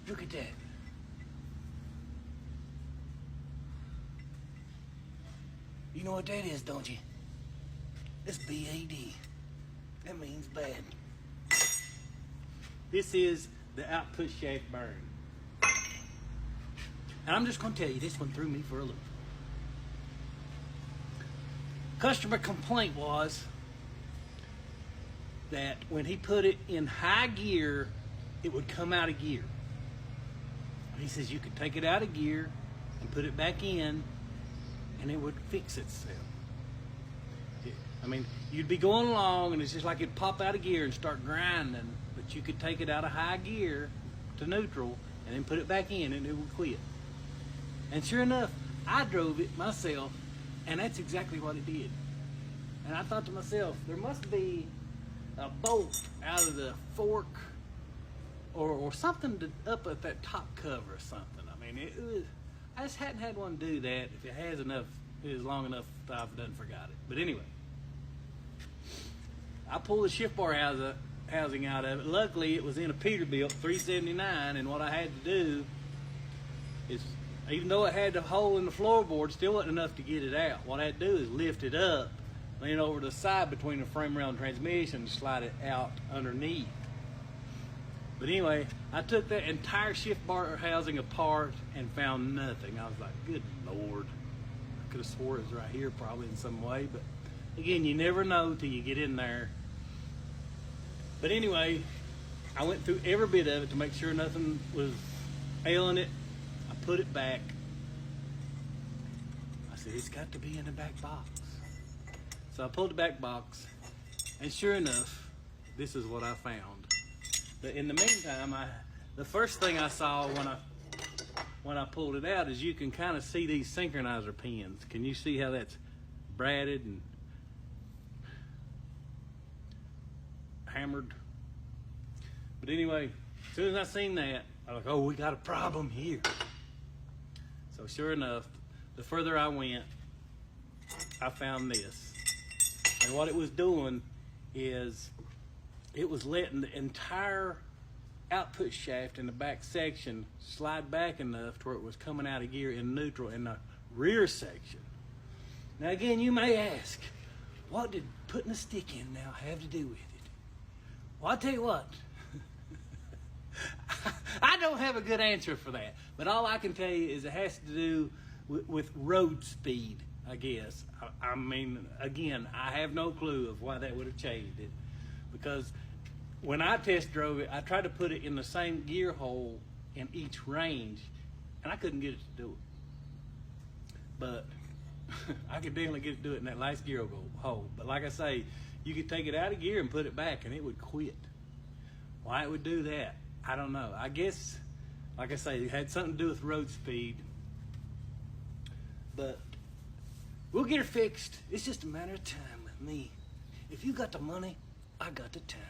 Look at that. You know what that is, don't you? It's BAD. That means bad. This is the output shaft bearing. And I'm just going to tell you, this one threw me for a loop. Customer complaint was that when he put it in high gear, it would come out of gear. He says you could take it out of gear and put it back in, and it would fix itself. I mean, you'd be going along, and it's just like it'd pop out of gear and start grinding, but you could take it out of high gear to neutral and then put it back in, and it would quit. And sure enough, I drove it myself, and that's exactly what it did. And I thought to myself, there must be a bolt out of the fork or something up at that top cover or something. I mean, I just hadn't had one do that. If it has enough, it is long enough that I've done forgot it. But anyway, I pulled the shift bar housing out of it. Luckily, it was in a Peterbilt 379, and what I had to do is, even though it had the hole in the floorboard, still wasn't enough to get it out. What I had to do is lift it up, lean over the side between the frame rail and transmission, and slide it out underneath. But anyway, I took that entire shift bar housing apart and found nothing. I was like, good Lord. I could have swore it was right here probably in some way, but again, you never know till you get in there. But anyway, I went through every bit of it to make sure nothing was ailing it. I put it back. I said, it's got to be in the back box. So I pulled the back box, and sure enough, this is what I found. But in the meantime, the first thing I saw when I pulled it out is you can kind of see these synchronizer pins. Can you see how that's braided and hammered? But anyway, as soon as I seen that, I was like, oh, we got a problem here. So sure enough, the further I went, I found this. And what it was doing is it was letting the entire output shaft in the back section slide back enough to where it was coming out of gear in neutral in the rear section. Now again, you may ask, what did putting a stick in now have to do with it? Well, I'll tell you what. I don't have a good answer for that, but all I can tell you is it has to do with road speed, I guess. I mean, again, I have no clue of why that would have changed it, because when I test drove it, I tried to put it in the same gear hole in each range, and I couldn't get it to do it. But I could definitely get it to do it in that last gear hole. But like I say, you could take it out of gear and put it back, and it would quit. Why it would do that, I don't know. I guess, like I say, it had something to do with road speed. But we'll get her fixed. It's just a matter of time with me. If you got the money, I got the time.